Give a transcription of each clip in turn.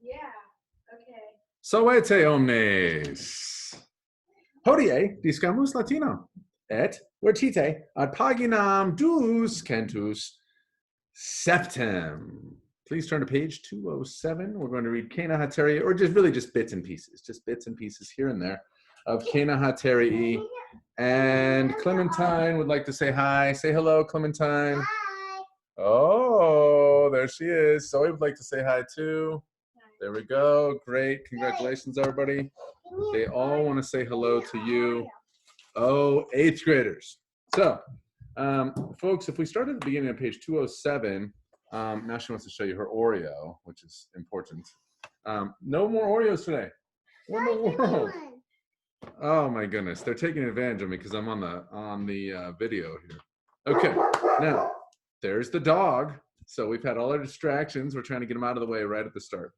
Yeah. Okay. Sovete omnes. Hodie discamus latino. Et vertite ad paginam dus cantus septem. Please turn to page 207. We're going to read Cana Haterii, or just bits and pieces here and there of Cana Haterii. And Clementine would like to say hi. Say hello, Clementine. Hi. Oh, there she is. Zoe would like to say hi too. There we go. Great. Congratulations, everybody. They all want to say hello to you. Oh, 8th graders. So, folks, if we start at the beginning of page 207, now she wants to show you her Oreo, which is important. No more Oreos today. What in the world? Oh my goodness, they're taking advantage of me because I'm on the video here. Okay, now there's the dog. So we've had all our distractions. We're trying to get them out of the way right at the start.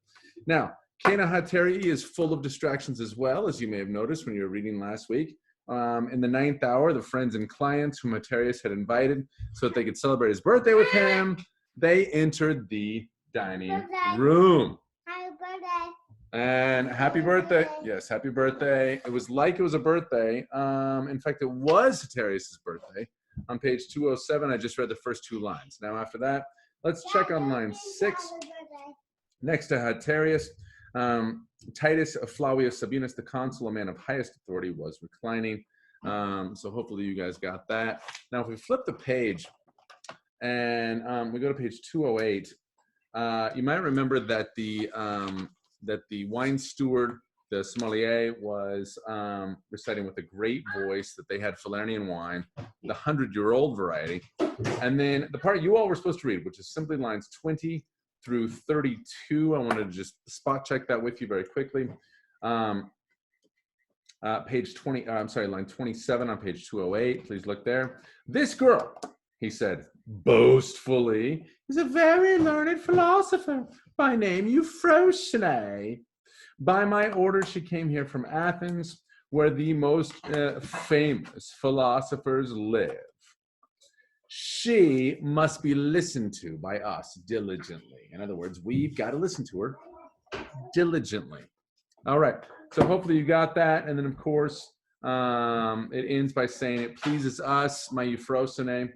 Now, Cana Haterii is full of distractions as well, as you may have noticed when you were reading last week. In the 9th hour, the friends and clients whom Haterius had invited so that they could celebrate his birthday with him, they entered the dining room. Happy birthday. And happy birthday. Yes, happy birthday. It was like it was a birthday. In fact, it was Haterius' birthday. On page 207, I just read the first 2 lines. Now, after that, let's check on line 6. Next to Haterius, Titus Flavius Sabinus, the consul, a man of highest authority, was reclining. So hopefully you guys got that. Now, if we flip the page and we go to page 208, you might remember that the wine steward, the sommelier, was reciting with a great voice that they had Falernian wine, the 100-year-old variety. And then the part you all were supposed to read, which is simply lines 20 through 32. I wanted to just spot check that with you very quickly. Page 20, line 27 on page 208. Please look there. This girl, he said boastfully, is a very learned philosopher by name Euphrosyne. By my order, she came here from Athens, where the most famous philosophers live. She must be listened to by us diligently. In other words, we've got to listen to her diligently. All right. So hopefully you got that. And then, of course, it ends by saying it pleases us, my Euphrosyne,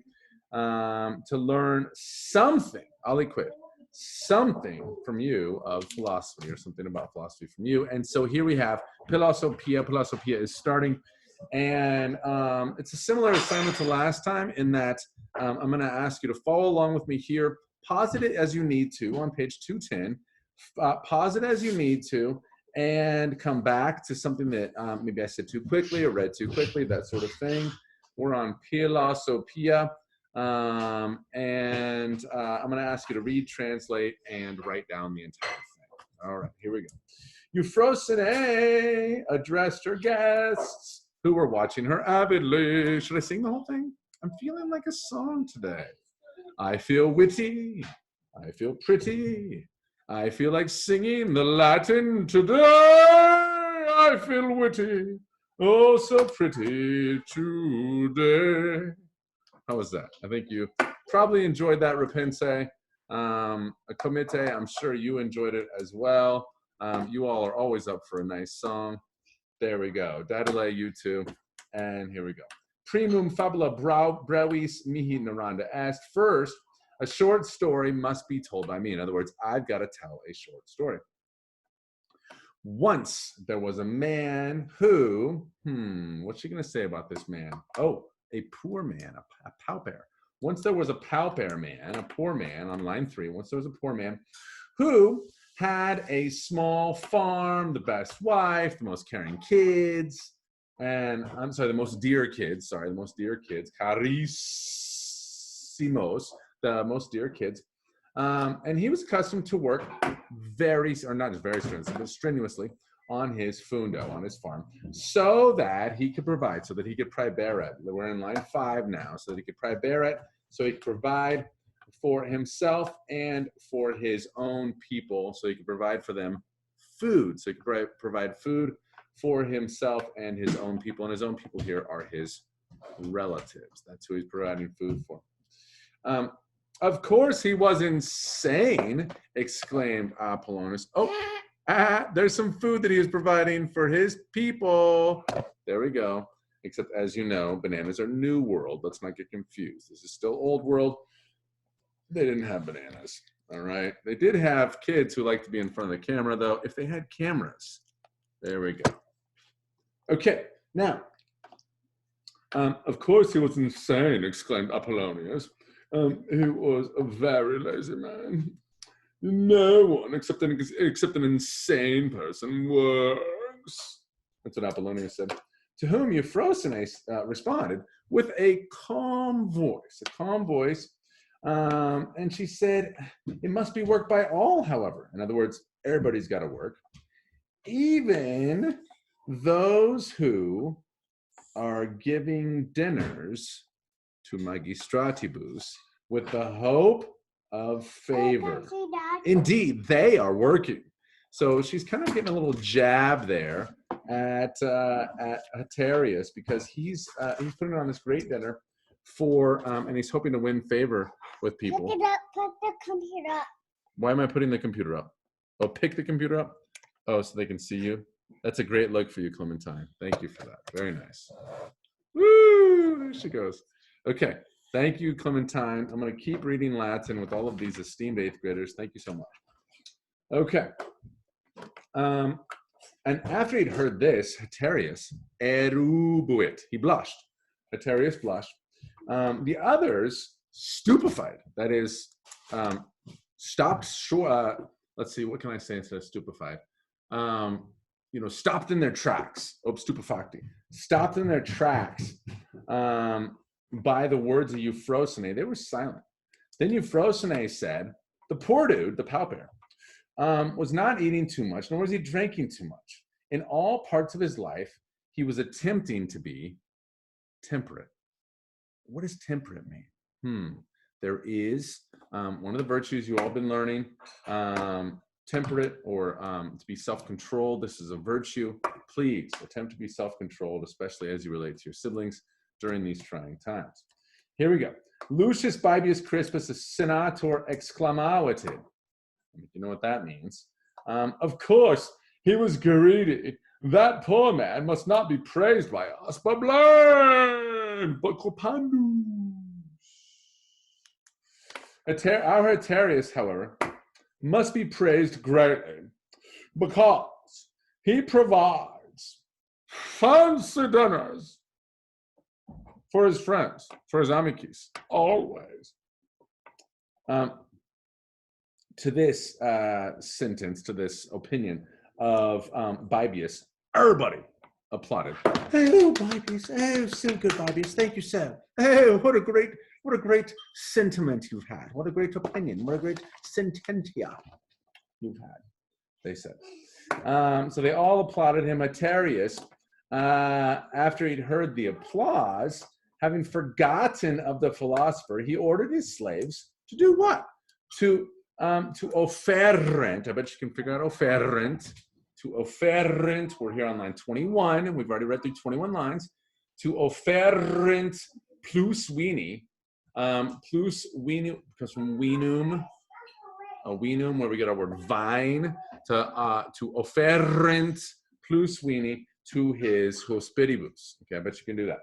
to learn something, aliquid, something from you of philosophy, or something about philosophy from you. And so here we have Philosophia. Philosophia is starting. And it's a similar assignment to last time in that I'm going to ask you to follow along with me here. Pause it as you need to on page 210. Pause it as you need to, and come back to something that maybe I said too quickly or read too quickly, that sort of thing. We're on Philosophia. And I'm going to ask you to read, translate, and write down the entire thing. All right, here we go. Euphrosyne addressed her guests who were watching her avidly. Should I sing the whole thing? I'm feeling like a song today. I feel witty. I feel pretty. I feel like singing the Latin today. I feel witty. Oh, so pretty today. How was that? I think you probably enjoyed that, Rapense. Comite, I'm sure you enjoyed it as well. You all are always up for a nice song. There we go. Dadile, you too. And here we go. Primum fabula brevis mihi naranda est. First, a short story must be told by me. In other words, I've got to tell a short story. Once there was a man who, what's she going to say about this man? Oh, a poor man, a pauper. Once there was a pauper man, a poor man, on line 3, once there was a poor man who had a small farm, the best wife, the most caring kids, and the most dear kids, carissimos, the most dear kids. And he was accustomed to work strenuously on his fundo, on his farm, so that he could provide, so that he could praeberet. We're in line 5 now, so that he could praeberet, so he could provide for himself and for his own people, so he could provide for them food. So he could provide food for himself and his own people, and his own people here are his relatives. That's who he's providing food for. Of course he was insane, exclaimed Apollonius. Oh, there's some food that he was providing for his people. There we go. Except, as you know, bananas are New World. Let's not get confused. This is still Old World. They didn't have bananas, all right? They did have kids who like to be in front of the camera, though, if they had cameras. There we go. Okay, now, of course he was insane, exclaimed Apollonius. He was a very lazy man. No one except an insane person works. That's what Apollonius said. To whom Euphrosyne responded with a calm voice. And she said, it must be worked by all, however. In other words, everybody's got to work. Even those who are giving dinners to magistratibus with the hope of favor. Indeed, they are working. So she's kind of getting a little jab there at Haterius, because he's putting on this great dinner for and he's hoping to win favor with people. Pick it up. Put the computer up. Why am I putting the computer up? Oh, pick the computer up? Oh, so they can see you? That's a great look for you, Clementine. Thank you for that. Very nice. Woo! There she goes. Okay. Thank you, Clementine. I'm going to keep reading Latin with all of these esteemed 8th graders. Thank you so much. Okay. And after he'd heard this, Haterius erubuit. He blushed. Haterius blushed. The others stupefied. That is, stopped short. Let's see, what can I say instead of stupefied? Stopped in their tracks. Oh, stupefacti. Stopped in their tracks by the words of Euphrosyne. They were silent. Then Euphrosyne said, the poor dude, the pauper, was not eating too much, nor was he drinking too much. In all parts of his life, he was attempting to be temperate. What does temperate mean? There is one of the virtues you all been learning, temperate, or to be self-controlled. This is a virtue. Please attempt to be self-controlled, especially as you relate to your siblings during these trying times. Here we go. Lucius Baebius Crispus, a senator, exclamavit. You know what that means. Of course, he was greedy. That poor man must not be praised by us, but blamed. But copandus. Our Haterius, however, must be praised greatly, because he provides fancy dinners for his friends, for his amicis, always. To this sentence, to this opinion of Baebius, everybody applauded. Oh, Baebius! Oh, so good, Baebius! Thank you, sir. Oh, what a great sentiment you've had! What a great opinion! What a great sententia you've had! They said. So they all applauded him. Haterius, after he'd heard the applause, having forgotten of the philosopher, he ordered his slaves to do what? To offerent. I bet you can figure out offerent. To offerent. We're here on line 21, and we've already read through 21 lines. To offerent plus vini. Plus vini comes from vinum. A vinum, where we get our word vine. To offerent plus vini to his hospitibus. Okay, I bet you can do that.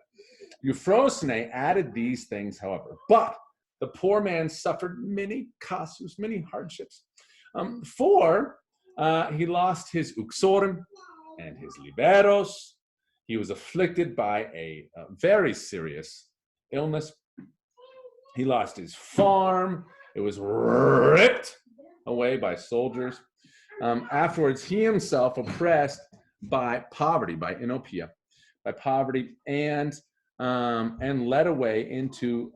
Euphrosyne added these things, however, but the poor man suffered many casus, many hardships. For he lost his uxorem and his liberos. He was afflicted by a very serious illness. He lost his farm. It was ripped away by soldiers. Afterwards, he himself oppressed by poverty, by inopia, by poverty, and led away into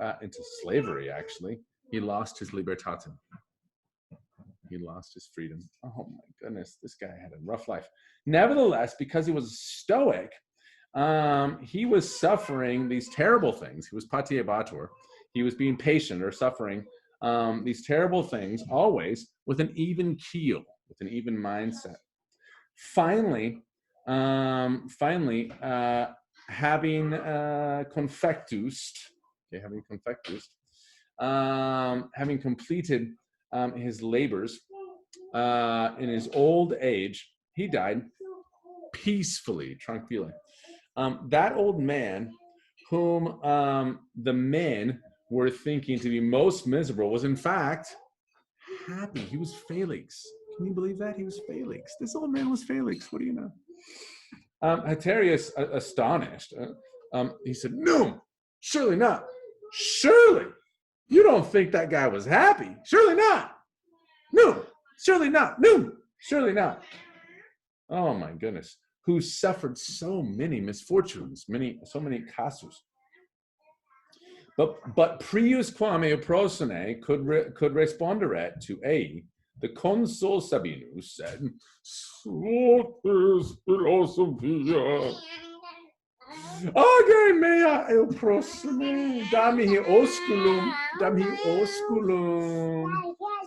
slavery. Actually, he lost his libertatem. He lost his freedom. Oh my goodness, this guy had a rough life. Nevertheless, because he was a Stoic, he was suffering these terrible things. He was patiebator. He was being patient or suffering these terrible things always with an even keel, with an even mindset. Finally, having confectus, having completed his labors in his old age, he died peacefully, tranquilly. That old man, whom the men were thinking to be most miserable, was in fact happy. He was Felix. Can you believe that? He was Felix. This old man was Felix. What do you know? Haterius, astonished, he said, "No, surely not. Surely, you don't think that guy was happy? Surely not. No, surely not. No, surely not. Oh my goodness, who suffered so many misfortunes, so many casus. But prius quam prosone could respondere to ei. The consul Sabinus said, "Slothis philosophia. Age mea el prosone, dami osculum,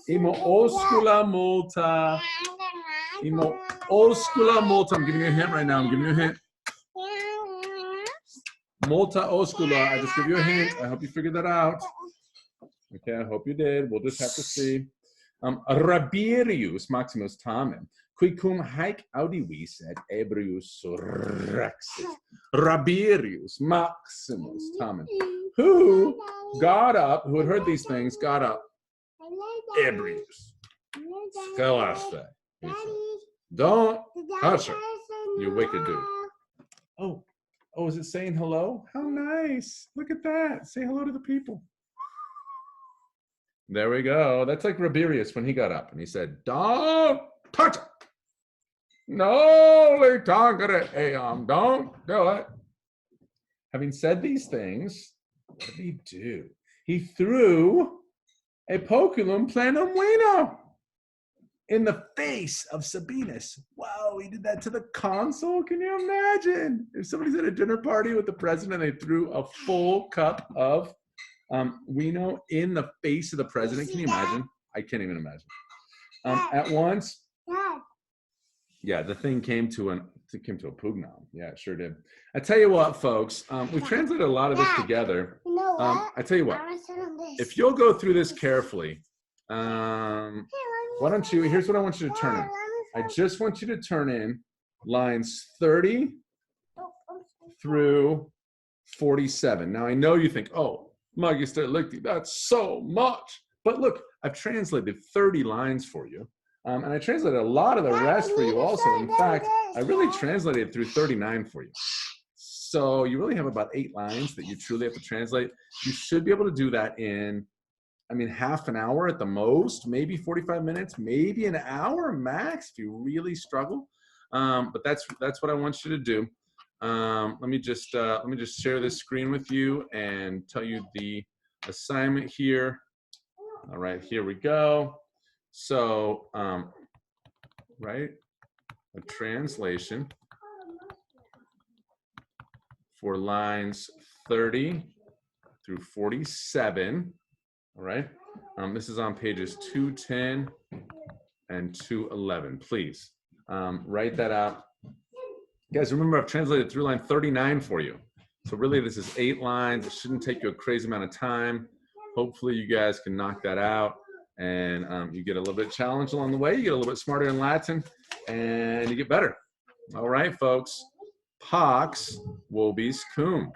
imo oscula multa, I'm giving you a hint right now, Multa oscula, I just give you a hint. I hope you figured that out. Okay, I hope you did. We'll just have to see. Rabirius Maximus Tamen, qui cum haec audivis et ebrius surrexit. Rabirius Maximus Tamen, who got up, who had heard these things, got up, ebrius, scholaste. Don't hush her, you wicked dude. Oh, is it saying hello? How nice. Look at that. Say hello to the people. There we go. That's like Rabirius when he got up and he said, "Don't touch it. No, don't do it." Having said these things, what did he do? He threw a poculum plenum vino in the face of Sabinus. Wow, he did that to the consul? Can you imagine? If somebody's at a dinner party with the president and they threw a full cup of vino in the face of the president, can you imagine? I can't even imagine. At once, yeah, the thing came to a pugnom. Yeah, it sure did. I tell you what, folks, we've translated a lot of this together. I tell you what, if you'll go through this carefully, why don't you, here's what I want you to turn in. I just want you to turn in lines 30 through 47. Now, I know you think, "Oh, Magister Lichty, that's so much." But look, I've translated 30 lines for you. And I translated a lot of the rest for you also. In fact, I really translated through 39 for you. So you really have about 8 lines that you truly have to translate. You should be able to do that in, half an hour at the most, maybe 45 minutes, maybe an hour max if you really struggle. But that's what I want you to do. Let me just share this screen with you and tell you the assignment here. All right, here we go. So, right, a translation for lines 30 through 47. All right, this is on pages 210 and 211. Please write that out. Guys, remember I've translated through line 39 for you. So really this is 8 lines. It shouldn't take you a crazy amount of time. Hopefully you guys can knock that out and you get a little bit challenged along the way. You get a little bit smarter in Latin and you get better. All right, folks. Pax vobis cum.